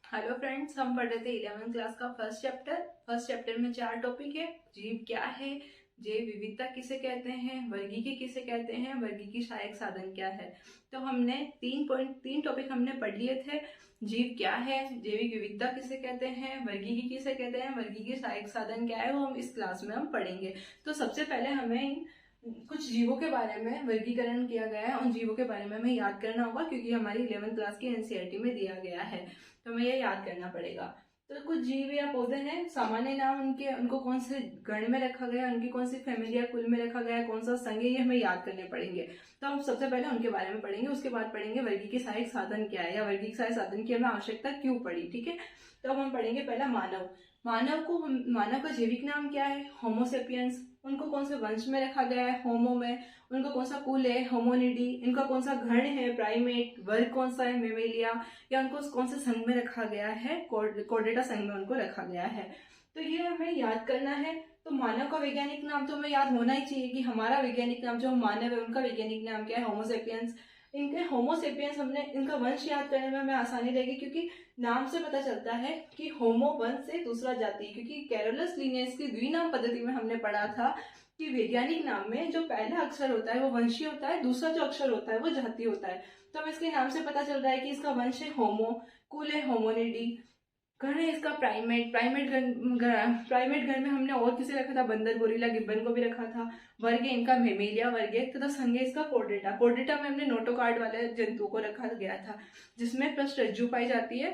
Hello friends, हम पढ़ रहे थे 11वीं क्लास का फर्स्ट चैप्टर में 4 टॉपिक है। जीव क्या है, जैव विविधता किसे कहते हैं, वर्गीकी किसे कहते हैं, वर्गीकी सहायक साधन क्या है। तो हमने 3 टॉपिक हमने पढ़ लिए थे। जीव क्या है, जैविक विविधता किसे कहते हैं, वर्गीकी किसे कहते हैं, वर्गीकी सहायक साधन क्या है, वो हम इस क्लास में हम पढ़ेंगे। तो सबसे पहले हमें कुछ जीवों के बारे में वर्गीकरण किया गया है, उन जीवों के बारे में हमें याद करना होगा क्योंकि हमारी 11वीं क्लास की एनसीईआरटी में दिया गया है। तो हमें ये याद करना पड़ेगा। तो कुछ जीव या पौधे हैं, सामान्य नाम उनके, उनको कौन से गण में रखा गया, उनकी कौन सी फैमिली या कुल में रखा गया, कौन सा संघ है, ये हमें याद करने पड़ेंगे। तो हम सबसे पहले उनके बारे में पढ़ेंगे, उसके बाद पढ़ेंगे वर्गीय सहायक साधन क्या है या वर्गीय सहायक साधन की हमें आवश्यकता क्यों पड़ी। ठीक है, तो अब हम पढ़ेंगे पहला मानव। मानव का जैविक नाम क्या है, होमोसेपियंस। उनको कौन से वंश में रखा गया है, होमो में। उनका कौन सा कुल है, होमोनिडी। इनका कौन सा गण है, प्राइमेट। वर्ग कौन सा है, मेमेलिया। या उनको कौन से संघ में रखा गया है, कोर्डेटा संघ में उनको रखा गया है। तो ये हमें याद करना है। तो मानव का वैज्ञानिक नाम तो हमें याद होना ही चाहिए कि हमारा वैज्ञानिक नाम जो मानव है उनका वैज्ञानिक नाम क्या है, होमोसेपियंस। इनके होमोसेपियंस हमने इनका वंश याद करने में हमें आसानी रहेगी क्योंकि नाम से पता चलता है कि होमो वंश से दूसरा जाति, क्योंकि कैरोलस लिनेस की द्विनाम पद्धति में हमने पढ़ा था कि वैज्ञानिक नाम में जो पहला अक्षर होता है वो वंशीय होता है, दूसरा जो अक्षर होता है वो जाति होता है। तो हमें इसके नाम से पता चल रहा है कि इसका वंश है होमो, कुल है होमोनिडी, गण है इसका प्राइमेट। प्राइमेट गण में हमने और किसे रखा था, बंदर, गोरिल्ला, गिब्बन को भी रखा था। वर्ग है इनका मेमेलिया वर्ग है, तथा संघ है इसका कोर्डेटा। कोर्डेटा में हमने नोटोकार्ड वाले जंतुओं को रखा गया था जिसमें पृष्ठ रज्जु पाई जाती है,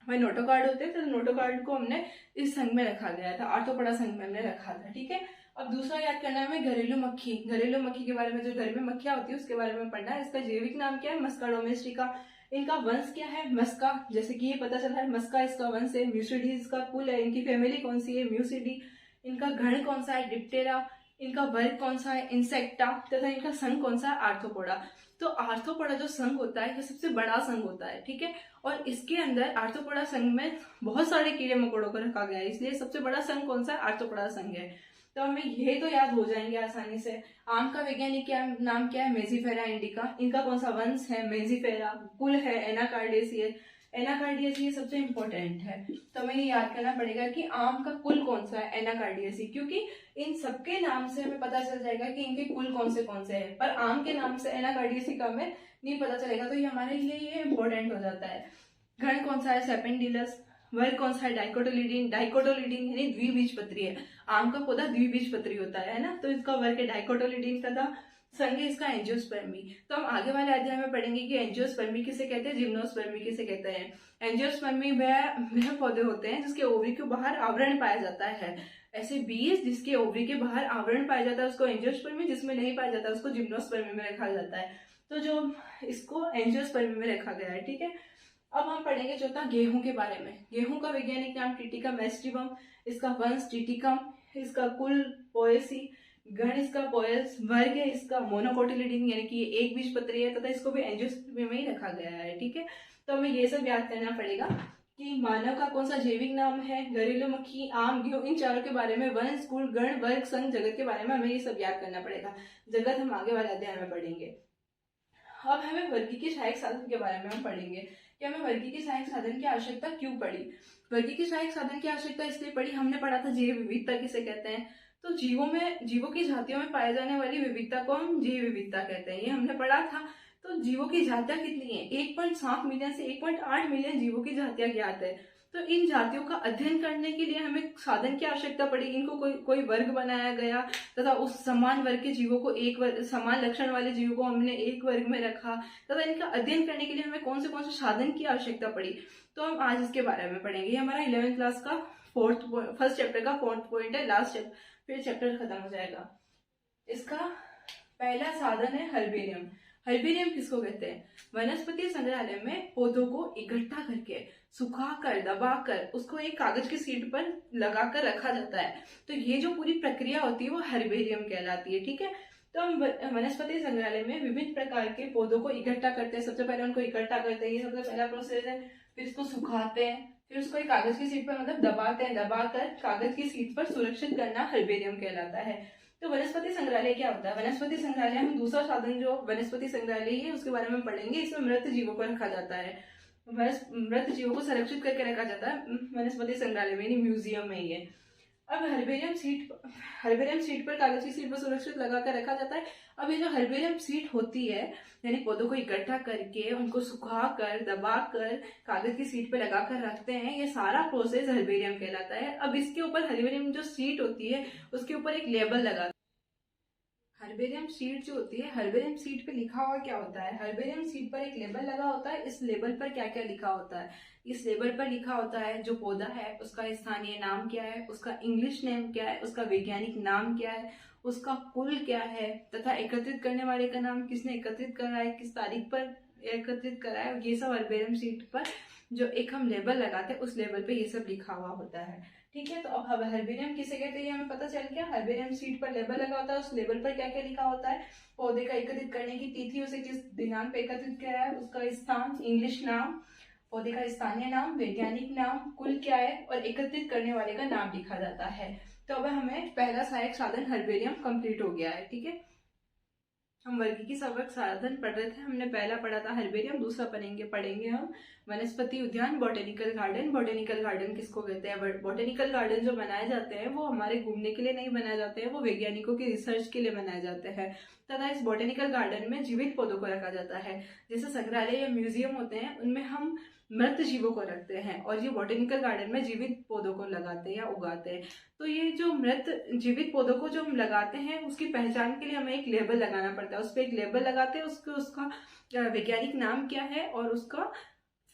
वही नोटोकार्ड होते हैं। तो नोटोकार्ड को हमने इस संघ में रखा गया था, आर्थ्रोपोडा संघ में हमने रखा था। ठीक है, अब दूसरा याद करना है हमें घरेलू मक्खी। घरेलू मक्खी के बारे में, जो घर में मक्खियां होती है उसके बारे में पढ़ना है। इसका जैविक नाम क्या है, मस्का डोमेस्टिका। इनका वंश क्या है, मस्का, जैसे कि ये पता चल रहा है मस्का इसका वंश है। म्यूसिडी इसका कुल है। इनकी फैमिली कौन सी है, म्यूसिडी। इनका गण कौन सा है, डिप्टेरा। इनका वर्ग कौन सा है, इंसेक्टा। तथा इनका संघ कौन सा है, आर्थ्रोपोडा। तो आर्थ्रोपोडा जो संघ होता है ये सबसे बड़ा संघ होता है। ठीक है, और इसके अंदर आर्थ्रोपोडा संघ में बहुत सारे कीड़े मकोड़ों को रखा गया है, इसलिए सबसे बड़ा संघ कौन सा है, आर्थ्रोपोडा संघ है। तो हमें ये तो याद हो जाएंगे आसानी से। आम का वैज्ञानिक नाम क्या है, मेजिफेरा इंडिका। इनका कौन सा वंश है, मेजिफेरा। कुल है एनाकार्डियेसी। एनाकार्डियेसी सबसे इंपॉर्टेंट है, तो हमें ये याद करना पड़ेगा कि आम का कुल कौन सा है, एनाकार्डियेसी। क्योंकि इन सबके नाम से हमें पता चल जाएगा कि इनके कुल कौन से हैं, पर आम के नाम से एनाकार्डियेसी का हमें नहीं पता चलेगा, तो ये हमारे लिए ये इंपॉर्टेंट हो जाता है। गण कौन सा है, सेपेंडिलस। वर्ग कौन सा है, डाइकोटोलिडीन। डाइकोटोलिडीन यानी द्विबीजपत्री है, आम का पौधा द्विबीजपत्री होता है ना, तो इसका वर्ग है डाइकोटोलिडीन। तथा संघ इसका एंजियोस्पर्मी। तो हम आगे वाले अध्याय में पढ़ेंगे कि एंजियोस्पर्मी किसे कहते हैं, जिम्नोस्पर्मी किसे कहते हैं। एंजियोस्पर्मी वह पौधे होते हैं जिसके ओवरी के बाहर आवरण पाया जाता है। ऐसे बीज जिसके ओवरी के बाहर आवरण पाया जाता है उसको एंजियोस्पर्मी, जिसमें नहीं पाया जाता उसको जिम्नोस्पर्मी में रखा जाता है। तो जो इसको एंजियोस्पर्मी में रखा गया है। ठीक है, अब हम पढ़ेंगे चौथा गेहूं के बारे में। गेहूं का वैज्ञानिक नाम टिटिकम एस्टिवम। इसका वंश टिटिकम। इसका कुल पोएसी। गण इसका पोएस। वर्ग है इसका मोनोकोटिलिडीन यानी कि ये एक बीजपत्री है, तथा इसको भी एंजियोस्पर्मी में ही रखा गया है। ठीक है, तो हमें ये सब याद करना पड़ेगा कि मानव का कौन सा जैविक नाम है, घरेलू मक्खी, आम, गेहूं, इन चारों के बारे में, वंश, कुल, गण, वर्ग, संघ, जगत के बारे में हमें ये सब याद करना पड़ेगा। जगत हम आगे वाले अध्याय में पढ़ेंगे। अब हमें वर्गीय सहायक साधन के बारे में हम पढ़ेंगे कि हमें वर्गीय सहायक साधन की आवश्यकता क्यों पड़ी। वर्गीय सहायक साधन की आवश्यकता इसलिए पड़ी, हमने पढ़ा था जैव विविधता किसे कहते हैं। तो जीवों की जातियों में पाए जाने वाली विविधता को हम जैव विविधता कहते हैं, ये हमने पढ़ा था। तो जीवों की जातियां कितनी है, 1.7 मिलियन से 1.8 मिलियन जीवों की जातियां ज्ञात है। तो इन जातियों का अध्ययन करने के लिए हमें साधन की आवश्यकता पड़ी। इनको कोई वर्ग बनाया गया तथा उस समान वर्ग के जीवों को समान लक्षण वाले जीवों को हमने एक वर्ग में रखा, तथा इनका अध्ययन करने के लिए हमें कौन से साधन की आवश्यकता पड़ी। तो हम आज इसके बारे में पढ़ेंगे। ये हमारा 11वीं क्लास का फर्स्ट चैप्टर का 4th पॉइंट है, लास्ट फिर चैप्टर खत्म हो जाएगा। इसका पहला साधन है हर्बेरियम। हर्बेरियम किसको कहते हैं, वनस्पति संग्रहालय में पौधों को इकट्ठा करके सुखाकर दबाकर उसको एक कागज की शीट पर लगाकर रखा जाता है। तो ये जो पूरी प्रक्रिया होती है वो हर्बेरियम कहलाती है। ठीक है, तो हम वनस्पति संग्रहालय में विभिन्न प्रकार के पौधों को इकट्ठा करते हैं। सबसे पहले उनको इकट्ठा करते हैं, ये सबसे पहला प्रोसेस है। फिर इसको सुखाते हैं, फिर उसको एक कागज की शीट पर मतलब दबाते हैं, दबाकर कागज की शीट पर सुरक्षित करना हर्बेरियम कहलाता है। तो वनस्पति संग्रहालय क्या होता है, वनस्पति संग्रहालय हम दूसरा साधन जो वनस्पति संग्रहालय है उसके बारे में पढ़ेंगे। इसमें मृत जीवों को रखा जाता है। मृत जीवों को संरक्षित करके रखा जाता है वनस्पति संग्रहालय में, यानी म्यूजियम में ये। अब हर्बेरियम सीट पर कागज की सीट पर सुरक्षित लगा कर रखा जाता है। अब ये जो हर्बेरियम सीट होती है, यानी पौधों को इकट्ठा करके उनको सुखा कर दबा कर कागज की सीट पर लगा कर रखते हैं, ये सारा प्रोसेस हर्बेरियम कहलाता है। अब इसके ऊपर हर्बेरियम जो सीट होती है उसके ऊपर एक लेबल लगा, हर्बेरियम सीट जो होती है, हर्बेरियम सीट पे लिखा हुआ क्या होता है, हर्बेरियम सीट पर एक लेबल लगा होता है। इस लेबल पर क्या क्या लिखा होता है, इस लेबल पर लिखा होता है जो पौधा है उसका स्थानीय नाम क्या है, उसका इंग्लिश नेम क्या है, उसका वैज्ञानिक नाम क्या है, उसका कुल क्या है, तथा एकत्रित करने वाले का नाम, किसने एकत्रित करा है, किस तारीख पर एकत्रित करा है, ये सब हर्बेरियम सीट पर जो एक हम लेबल लगाते हैं उस लेबल पे ये सब लिखा हुआ होता है। ठीक है, तो अब हर्बेरियम किसे कहते हैं हमें पता चल गया। हर्बेरियम सीट पर लेबल लगा होता है, उस लेबल पर क्या क्या लिखा होता है, पौधे का एकत्रित करने की तिथि, उसे किस दिनांक पे एकत्रित किया है, उसका स्थान, इंग्लिश नाम, पौधे का स्थानीय नाम, वैज्ञानिक नाम, कुल क्या है और एकत्रित करने वाले का नाम लिखा जाता है। तो अब हमें पहला सहायक साधन हर्बेरियम कंप्लीट हो गया है। ठीक है, हम वर्गीकी सहायक साधन पढ़ रहे थे, हमने पहला पढ़ा था हर्बेरियम, दूसरा पढ़ेंगे हम वनस्पति उद्यान, बॉटेनिकल गार्डन। बॉटेनिकल गार्डन किसको कहते हैं, बॉटेनिकल गार्डन जो बनाए जाते हैं वो हमारे घूमने के लिए नहीं बनाए जाते हैं, वो वैज्ञानिकों की रिसर्च के लिए बनाए जाते हैं। तथा इस बॉटेनिकल गार्डन में जीवित पौधों को रखा जाता है। जैसे संग्रहालय या म्यूजियम होते हैं उनमें हम मृत जीवों को रखते हैं, और ये बॉटेनिकल गार्डन में जीवित पौधों को लगाते हैं या उगाते हैं। तो ये जो मृत जीवित पौधों को जो हम लगाते हैं उसकी पहचान के लिए हमें एक लेबल लगाना पड़ता है, उस पर एक लेबल लगाते हैं, उसका वैज्ञानिक नाम क्या है और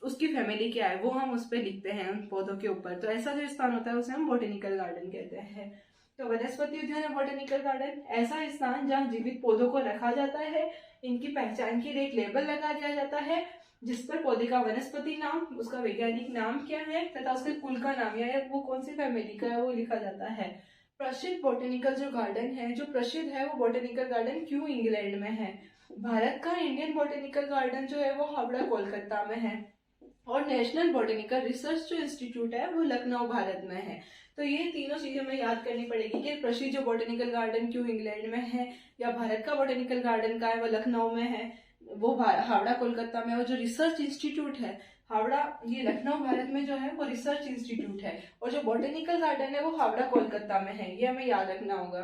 उसकी फैमिली क्या है वो हम उस पर लिखते हैं उन पौधों के ऊपर। तो ऐसा जो स्थान होता है उसे हम बॉटेनिकल गार्डन कहते हैं। तो वनस्पति उद्यान और बॉटेनिकल गार्डन ऐसा स्थान जहाँ जीवित पौधों को रखा जाता है, इनकी पहचान के लिए एक लेबल लगा दिया जाता है जिस पर पौधे का वनस्पति नाम, उसका वैज्ञानिक नाम क्या है तथा उसके कुल का नाम या वो कौन सी फैमिली का है वो लिखा जाता है। प्रसिद्ध बॉटेनिकल जो गार्डन है, जो प्रसिद्ध है वो बॉटेनिकल गार्डन क्यों इंग्लैंड में है। भारत का इंडियन बॉटेनिकल गार्डन जो है वो हावड़ा कोलकाता में है, और नेशनल बॉटेनिकल रिसर्च जो इंस्टीट्यूट है वो लखनऊ भारत में है। तो ये तीनों चीजें हमें याद करनी पड़ेगी कि प्रसिद्ध जो बॉटेनिकल गार्डन क्यों इंग्लैंड में है, या भारत का बॉटेनिकल गार्डन का है वो लखनऊ में है, वो हावड़ा कोलकाता में, और जो रिसर्च इंस्टीट्यूट है हावड़ा, ये लखनऊ भारत में जो है वो रिसर्च इंस्टीट्यूट है, और जो बॉटेनिकल गार्डन है वो हावड़ा कोलकाता में है। ये हमें याद रखना होगा।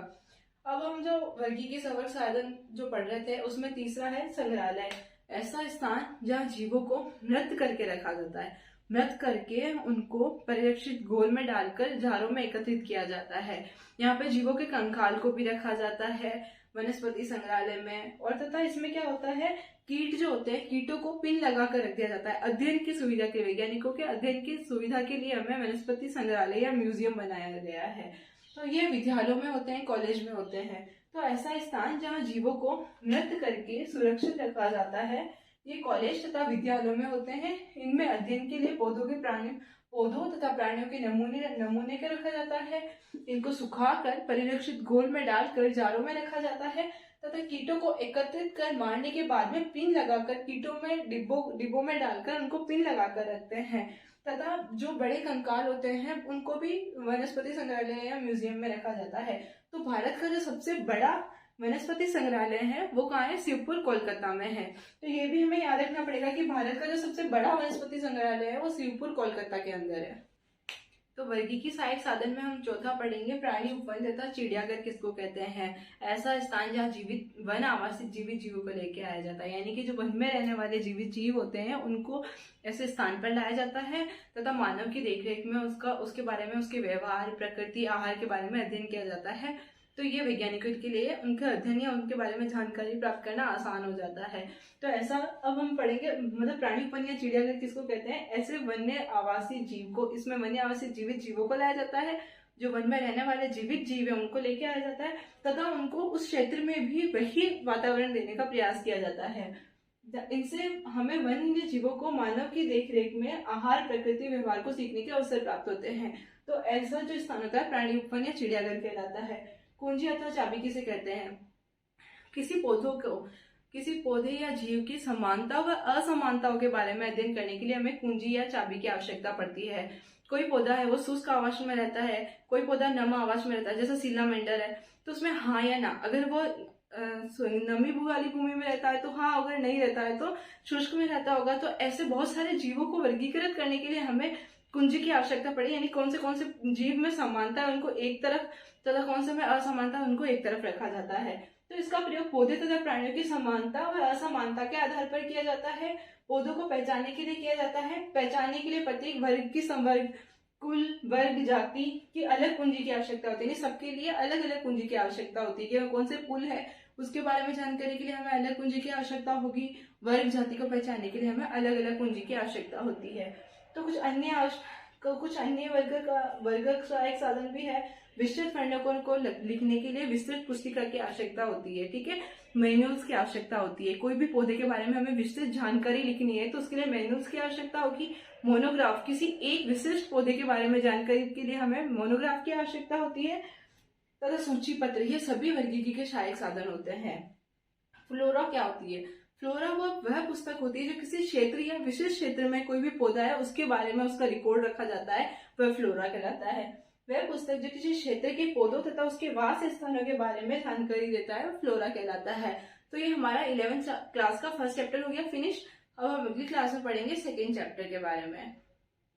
अब हम जो वर्गीकीय सहायक साधन जो पढ़ रहे थे उसमें तीसरा है संग्रहालय, ऐसा स्थान जहाँ जीवों को मृत करके रखा जाता है, मृत करके उनको परिरक्षित गोल में डालकर जारों में एकत्रित किया जाता है। यहाँ पे जीवों के कंकाल को भी रखा जाता है वनस्पति संग्रहालय में। और तथा इसमें क्या होता है, कीट जो होते हैं, कीटों को पिन लगा कर रख दिया जाता है अध्ययन की सुविधा के, वैज्ञानिकों के अध्ययन की सुविधा के लिए हमें वनस्पति संग्रहालय या म्यूजियम बनाया गया है। तो ये विद्यालयों में होते हैं, कॉलेज में होते हैं। तो ऐसा स्थान जहाँ जीवों को मृत करके सुरक्षित रखा जाता है, ये कॉलेज तथा विद्यालयों में होते हैं। इनमें अध्ययन के लिए पौधों तथा प्राणियों के नमूने के रखा जाता है। इनको सुखाकर परिरक्षित घोल में डालकर जारों में रखा जाता है तथा कीटों को एकत्रित कर मारने के बाद में पिन लगाकर कीटों में डिब्बों में डालकर उनको पिन लगाकर रखते हैं। तथा जो बड़े कंकाल होते हैं उनको भी वनस्पति संग्रहालय या म्यूजियम में रखा जाता है। तो भारत का जो सबसे बड़ा वनस्पति संग्रहालय है वो कहाँ है, शिवपुर कोलकाता में है। तो ये भी हमें याद रखना पड़ेगा कि भारत का जो सबसे बड़ा वनस्पति संग्रहालय है वो शिवपुर कोलकाता के अंदर है। तो वर्गीकी सहायक साधन में हम चौथा पढ़ेंगे प्राणी उपवन तथा चिड़ियाघर किसको कहते हैं, ऐसा स्थान जहाँ जीवित वन आवासित जीवित जीवों को लेके आया जाता है, यानी कि जो वन में रहने वाले जीवित जीव होते हैं उनको ऐसे स्थान पर लाया जाता है तथा मानव की देखरेख में उसके बारे में, उसके व्यवहार, प्रकृति, आहार के बारे में अध्ययन किया जाता है। तो ये वैज्ञानिकों के लिए उनके अध्ययन या उनके बारे में जानकारी प्राप्त करना आसान हो जाता है। तो ऐसा अब हम पढ़ेंगे, मतलब प्राणी उपवन या चिड़ियाघर किसको कहते हैं, ऐसे वन्य आवासी जीव को, इसमें वन्य आवासी जीवित जीवों को लाया जाता है, जो वन में रहने वाले जीवित जीव है उनको लेके आया जाता है तथा उनको उस क्षेत्र में भी वही वातावरण देने का प्रयास किया जाता है। इनसे हमें वन्य जीवों को मानव की देखरेख में आहार, प्रकृति, व्यवहार को सीखने के अवसर प्राप्त होते हैं। तो ऐसा जो स्थान होता है प्राणी उपवन या चिड़ियाघर कहलाता है। कुंजी अथवा चाबी किसे कहते हैं, किसी पौधे या जीव की समानता व असमानताओं के बारे में अध्ययन करने के लिए हमें कुंजी या चाबी की आवश्यकता पड़ती है। कोई पौधा है वो शुष्क आवास में रहता है, कोई पौधा नम आवास में रहता है, जैसे सिलामेंडर है, तो उसमें हाँ या ना, अगर वो नमी वाली भूमि में रहता है तो हाँ, अगर नहीं रहता है तो शुष्क में रहता होगा। तो ऐसे बहुत सारे जीवों को वर्गीकृत करने के लिए हमें कुंजी की आवश्यकता पड़ी, यानी कौन से जीव में समानता है उनको एक तरफ तथा कौन से में असमानता उनको एक तरफ रखा जाता है। तो इसका प्रयोग पौधे तथा प्राणियों की समानता और असमानता के आधार पर किया जाता है। पौधों को पहचानने के लिए किया जाता है। पहचानने के लिए प्रत्येक वर्ग की संवर्ग, कुल, वर्ग, जाति की अलग कुंजी की आवश्यकता होती है। सबके लिए अलग अलग कुंजी की आवश्यकता होती है कि कौन से कुल है उसके बारे में जानकारी के लिए हमें अलग कुंजी की आवश्यकता होगी। वर्ग, जाति को पहचानने के लिए हमें अलग अलग कुंजी की आवश्यकता होती है। तो कुछ अन्य वर्ग सहायक साधन भी है। विस्तृत वर्णकों को लिखने के लिए विस्तृत पुस्तिका की आवश्यकता होती है। ठीक है, मैनुअल्स की आवश्यकता होती है। कोई भी पौधे के बारे में हमें विस्तृत जानकारी लिखनी है तो उसके लिए मैनुअल्स की आवश्यकता होगी। मोनोग्राफ, किसी एक विशिष्ट पौधे के बारे में जानकारी के लिए हमें मोनोग्राफ की आवश्यकता होती है। तथा सूची पत्र, ये सभी वर्गीकी के सहायक साधन होते हैं। फ्लोरा क्या होती है? फ्लोरा वह पुस्तक होती है जो किसी क्षेत्र या विशिष्ट क्षेत्र में कोई भी पौधा है उसके बारे में उसका रिकॉर्ड रखा जाता है, वह फ्लोरा कहलाता है। वह पुस्तक जो किसी क्षेत्र के पौधों तथा उसके वास स्थानों के बारे में जानकारी देता है वह फ्लोरा कहलाता है। तो ये हमारा 11th क्लास का फर्स्ट चैप्टर हो गया फिनिश। अब हम अगली क्लास में पढ़ेंगे सेकेंड चैप्टर के बारे में।